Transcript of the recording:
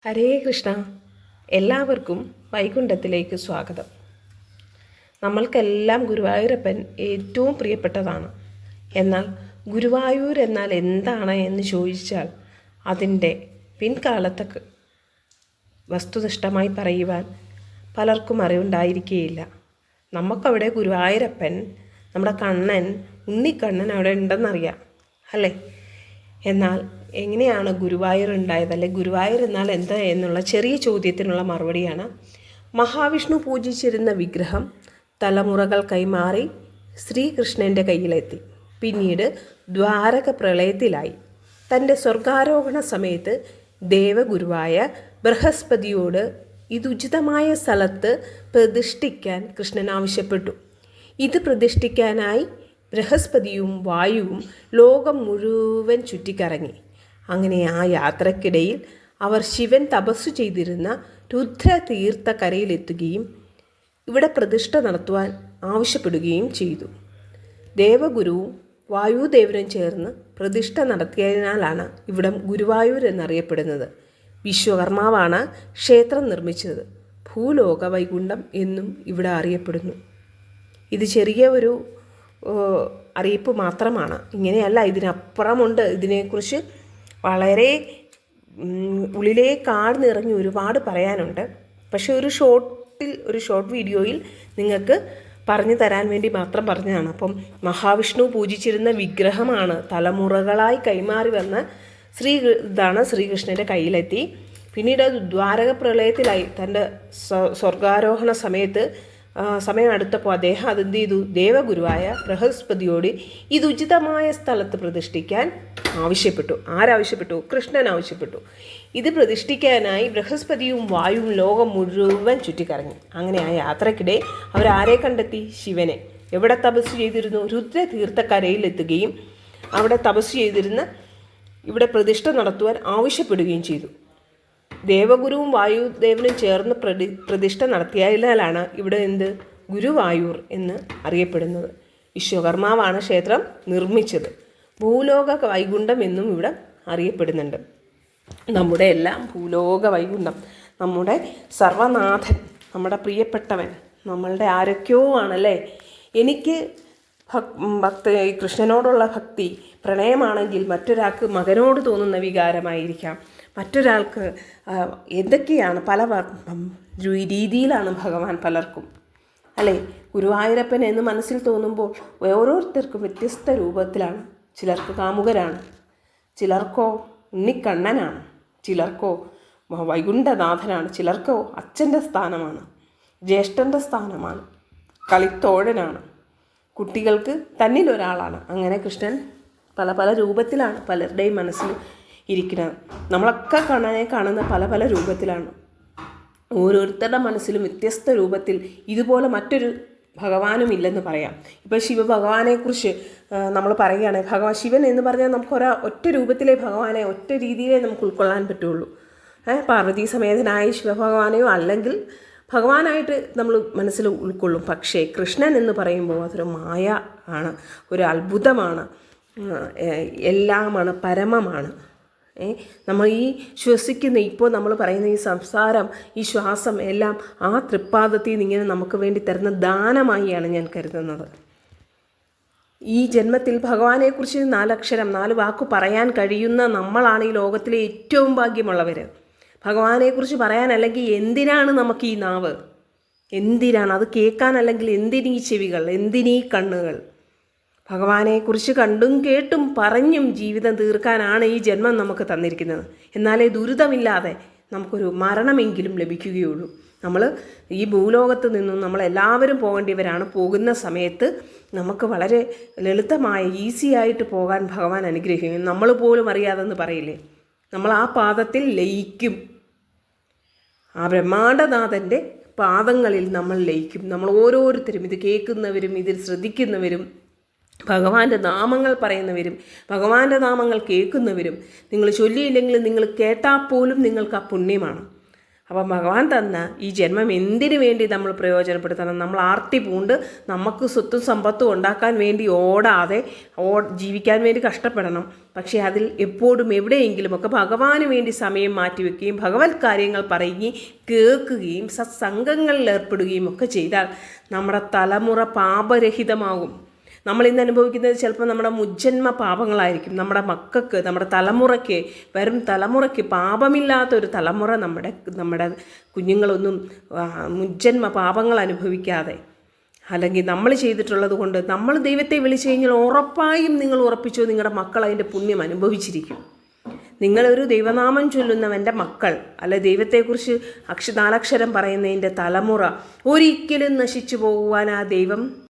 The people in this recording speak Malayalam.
ഹരേ കൃഷ്ണ. എല്ലാവർക്കും വൈകുണ്ഠത്തിലേക്ക് സ്വാഗതം. നമ്മൾക്കെല്ലാം ഗുരുവായൂരപ്പൻ ഏറ്റവും പ്രിയപ്പെട്ടതാണ്. എന്നാൽ ഗുരുവായൂർ എന്നാൽ എന്താണ് എന്ന് ചോദിച്ചാൽ അതിൻ്റെ പിൻകാലത്തെ വസ്തുനിഷ്ഠമായി പറയുവാൻ പലർക്കും അറിവുണ്ടായിരിക്കുകയില്ല. നമുക്കവിടെ ഗുരുവായൂരപ്പൻ, നമ്മുടെ കണ്ണൻ, ഉണ്ണിക്കണ്ണൻ അവിടെ ഉണ്ടെന്നറിയാം അല്ലേ? എന്നാൽ എങ്ങനെയാണ് ഗുരുവായൂർ ഉണ്ടായത്, അല്ലെ ഗുരുവായൂർ എന്നാൽ എന്താ എന്നുള്ള ചെറിയ ചോദ്യത്തിനുള്ള മറുപടിയാണ് മഹാവിഷ്ണു പൂജിച്ചിരുന്ന വിഗ്രഹം തലമുറകൾ കൈമാറി ശ്രീകൃഷ്ണൻ്റെ കയ്യിലെത്തി. പിന്നീട് ദ്വാരക പ്രളയത്തിലായി. തൻ്റെ സ്വർഗാരോഹണ സമയത്ത് ദേവഗുരുവായ ബൃഹസ്പതിയോട് ഇതുചിതമായ സ്ഥലത്ത് പ്രതിഷ്ഠിക്കാൻ കൃഷ്ണൻ ആവശ്യപ്പെട്ടു. ഇത് പ്രതിഷ്ഠിക്കാനായി ബൃഹസ്പതിയും വായുവും ലോകം മുഴുവൻ ചുറ്റിക്കറങ്ങി. അങ്ങനെ ആ യാത്രക്കിടയിൽ അവർ ശിവൻ തപസ്സു ചെയ്തിരുന്ന രുദ്രതീർത്ഥ കരയിലെത്തുകയും ഇവിടെ പ്രതിഷ്ഠ നടത്തുവാൻ ആവശ്യപ്പെടുകയും ചെയ്തു. ദേവഗുരുവും വായുദേവനും ചേർന്ന് പ്രതിഷ്ഠ നടത്തിയതിനാലാണ് ഇവിടം ഗുരുവായൂർ എന്നറിയപ്പെടുന്നത്. വിശ്വകർമാവാണ് ക്ഷേത്രം നിർമ്മിച്ചത്. ഭൂലോക വൈകുണ്ഠം എന്നും ഇവിടെ അറിയപ്പെടുന്നു. ഇത് ചെറിയ ഒരു അറിയിപ്പ് മാത്രമാണ്. ഇങ്ങനെയല്ല, ഇതിനപ്പുറമുണ്ട്. ഇതിനെക്കുറിച്ച് വളരെ ഉള്ളിലേക്ക് ആഴ്ന്നിറങ്ങി ഒരുപാട് പറയാനുണ്ട്. പക്ഷെ ഒരു ഷോർട്ട് വീഡിയോയിൽ നിങ്ങൾക്ക് പറഞ്ഞു തരാൻ വേണ്ടി മാത്രം പറഞ്ഞതാണ്. അപ്പം മഹാവിഷ്ണു പൂജിച്ചിരുന്ന വിഗ്രഹമാണ് തലമുറകളായി കൈമാറി വന്ന ഇതാണ് ശ്രീകൃഷ്ണൻ്റെ കയ്യിലെത്തി. പിന്നീട് അത് ദ്വാരക പ്രളയത്തിലായി. തൻ്റെ സ്വർഗാരോഹണ സമയം അടുത്തപ്പോൾ അദ്ദേഹം അതെന്ത് ചെയ്തു? ദേവഗുരുവായ ബൃഹസ്പതിയോട് ഇത് ഉചിതമായ സ്ഥലത്ത് പ്രതിഷ്ഠിക്കാൻ ആവശ്യപ്പെട്ടു. ആരാവശ്യപ്പെട്ടു? കൃഷ്ണൻ ആവശ്യപ്പെട്ടു. ഇത് പ്രതിഷ്ഠിക്കാനായി ബൃഹസ്പതിയും വായുവും ലോകം മുഴുവൻ ചുറ്റിക്കറങ്ങി. അങ്ങനെ ആ യാത്രക്കിടെ അവരാരെ കണ്ടെത്തി? ശിവനെ. എവിടെ തപസ് ചെയ്തിരുന്നു? രുദ്രതീർത്ഥക്കരയിലെത്തുകയും അവിടെ തപസ് ചെയ്തിരുന്ന ഇവിടെ പ്രതിഷ്ഠ നടത്തുവാൻ ആവശ്യപ്പെടുകയും ചെയ്തു. ദേവഗുരുവും വായുദേവനും ചേർന്ന് പ്രതിഷ്ഠ നടത്തിയതിനാലാണ് ഇവിടെ ഗുരുവായൂർ എന്ന് അറിയപ്പെടുന്നത്. വിശ്വകർമാവാണ് ക്ഷേത്രം നിർമ്മിച്ചത്. ഭൂലോക വൈകുണ്ഠം എന്നും ഇവിടെ അറിയപ്പെടുന്നുണ്ട്. നമ്മുടെ എല്ലാം ഭൂലോക വൈകുണ്ഠം, നമ്മുടെ സർവനാഥൻ, നമ്മുടെ പ്രിയപ്പെട്ടവൻ, നമ്മളുടെ ആരൊക്കെയോ ആണല്ലേ. എനിക്ക് കൃഷ്ണനോടുള്ള ഭക്തി പ്രണയമാണെങ്കിൽ മറ്റൊരാൾക്ക് മകനോട് തോന്നുന്ന വികാരമായിരിക്കാം. മറ്റൊരാൾക്ക് എന്തൊക്കെയാണ് പല രീതിയിലാണ് ഭഗവാൻ പലർക്കും അല്ലേ. ഗുരുവായൂരപ്പൻ എന്ന് മനസ്സിൽ തോന്നുമ്പോൾ ഓരോരുത്തർക്കും വ്യത്യസ്ത രൂപത്തിലാണ്. ചിലർക്ക് കാമുകരാണ്, ചിലർക്കോ ഉണ്ണിക്കണ്ണനാണ്, ചിലർക്കോ വൈകുണ്ഠനാഥനാണ്, ചിലർക്കോ അച്ഛൻ്റെ സ്ഥാനമാണ്, ജ്യേഷ്ഠൻ്റെ സ്ഥാനമാണ്, കളിത്തോഴനാണ്, കുട്ടികൾക്ക് തന്നിലൊരാളാണ്. അങ്ങനെ കൃഷ്ണൻ പല പല രൂപത്തിലാണ് പലരുടെയും മനസ്സിൽ ഇരിക്കുന്നത്. നമ്മളൊക്കെ കാണുന്ന പല പല രൂപത്തിലാണ്. ഓരോരുത്തരുടെ മനസ്സിലും വ്യത്യസ്ത രൂപത്തിൽ ഇതുപോലെ മറ്റൊരു ഭഗവാനും ഇല്ലെന്ന് പറയാം. ഇപ്പോൾ ശിവഭഗവാനെക്കുറിച്ച് നമ്മൾ പറയുകയാണെങ്കിൽ ശിവൻ എന്ന് പറഞ്ഞാൽ നമുക്ക് ഒറ്റ രൂപത്തിലെ ഭഗവാനെ ഒറ്റ രീതിയിലേ നമുക്ക് ഉൾക്കൊള്ളാൻ പറ്റുള്ളൂ. പാർവതീ സമേതനായ ശിവഭഗവാനെയോ അല്ലെങ്കിൽ ഭഗവാനായിട്ട് നമ്മൾ മനസ്സിൽ ഉൾക്കൊള്ളും. പക്ഷേ കൃഷ്ണൻ എന്ന് പറയുമ്പോൾ അതൊരു മായ ആണ്, ഒരു അത്ഭുതമാണ്, എല്ലാമാണ്, പരമമാണ്. നമ്മൾ ഈ ശ്വസിക്കുന്ന ഇപ്പോൾ നമ്മൾ പറയുന്ന ഈ സംസാരം, ഈ ശ്വാസം എല്ലാം ആ തൃപ്പാദത്തിൽ നിന്ന് ഇങ്ങനെ നമുക്ക് വേണ്ടി തരുന്ന ദാനമായിയാണ് ഞാൻ കരുതുന്നത്. ഈ ജന്മത്തിൽ ഭഗവാനെക്കുറിച്ച് 4 അക്ഷരം 4 വാക്ക് പറയാൻ കഴിയുന്ന നമ്മളാണ് ഈ ലോകത്തിലെ ഏറ്റവും ഭാഗ്യമുള്ളവർ. ഭഗവാനെക്കുറിച്ച് പറയാൻ അല്ലെങ്കിൽ എന്തിനാണ് നമുക്ക് ഈ നാവ്? എന്തിനാണ് അത് കേൾക്കാൻ? അല്ലെങ്കിൽ എന്തിനീ ചെവികൾ? എന്തിനീ കണ്ണുകൾ? ഭഗവാനെക്കുറിച്ച് കണ്ടും കേട്ടും പറഞ്ഞും ജീവിതം തീർക്കാനാണ് ഈ ജന്മം നമുക്ക് തന്നിരിക്കുന്നത്. എന്നാലേ ദുരിതമില്ലാതെ നമുക്കൊരു മരണമെങ്കിലും ലഭിക്കുകയുള്ളൂ. നമ്മൾ ഈ ഭൂലോകത്ത് നിന്നും നമ്മളെല്ലാവരും പോകേണ്ടിയവരാണ്. പോകുന്ന സമയത്ത് നമുക്ക് വളരെ ലളിതമായ ഈസിയായിട്ട് പോകാൻ ഭഗവാൻ അനുഗ്രഹിക്കും. നമ്മൾ പോലും അറിയാതെന്ന് പറയില്ലേ, നമ്മൾ ആ പാദത്തിൽ ലയിക്കും. ആ ബ്രഹ്മാണ്ഡനാഥൻ്റെ പാദങ്ങളിൽ നമ്മൾ ലയിക്കും. നമ്മൾ ഓരോരുത്തരും, ഇത് കേൾക്കുന്നവരും ഇതിൽ ശ്രദ്ധിക്കുന്നവരും, ഭഗവാന്റെ നാമങ്ങൾ പറയുന്നവരും, ഭഗവാന്റെ നാമങ്ങൾ കേൾക്കുന്നവരും, നിങ്ങൾ ചൊല്ലിയില്ലെങ്കിൽ നിങ്ങൾ കേട്ടാൽ പോലും നിങ്ങൾക്ക് ആ പുണ്യമാണ്. അപ്പം ഭഗവാൻ തന്ന ഈ ജന്മം എന്തിനു വേണ്ടി നമ്മൾ പ്രയോജനപ്പെടുത്തണം? നമ്മൾ ആർത്തി പൂണ്ട് നമുക്ക് സ്വത്തും സമ്പത്തും ഉണ്ടാക്കാൻ വേണ്ടി ഓടാതെ ജീവിക്കാൻ വേണ്ടി കഷ്ടപ്പെടണം. പക്ഷേ അതിൽ എപ്പോഴും എവിടെയെങ്കിലുമൊക്കെ ഭഗവാന് വേണ്ടി സമയം മാറ്റിവെക്കുകയും ഭഗവത് കാര്യങ്ങൾ പറയുകയും കേൾക്കുകയും സത്സംഗങ്ങളിൽ ഏർപ്പെടുകയും ഒക്കെ ചെയ്താൽ നമ്മുടെ തലമുറ പാപരഹിതമാകും. നമ്മൾ ഇന്ന് അനുഭവിക്കുന്നത് ചിലപ്പോൾ നമ്മുടെ മുജ്ജന്മ പാപങ്ങളായിരിക്കും. നമ്മുടെ മക്കൾക്ക്, നമ്മുടെ തലമുറയ്ക്ക്, വരും തലമുറയ്ക്ക് പാപമില്ലാത്തൊരു തലമുറ നമ്മുടെ കുഞ്ഞുങ്ങളൊന്നും മുജ്ജന്മ പാപങ്ങൾ അനുഭവിക്കാതെ, അല്ലെങ്കിൽ നമ്മൾ ചെയ്തിട്ടുള്ളത് കൊണ്ട് നമ്മൾ ദൈവത്തെ വിളിച്ചു കഴിഞ്ഞാൽ ഉറപ്പായും നിങ്ങൾ ഉറപ്പിച്ചോ, നിങ്ങളുടെ മക്കൾ അതിൻ്റെ പുണ്യം അനുഭവിച്ചിരിക്കും. നിങ്ങളൊരു ദൈവനാമം ചൊല്ലുന്നവൻ്റെ മക്കൾ, അല്ല ദൈവത്തെക്കുറിച്ച് നാലക്ഷരം പറയുന്നതിൻ്റെ തലമുറ ഒരിക്കലും നശിച്ചു പോകുവാൻ ആ ദൈവം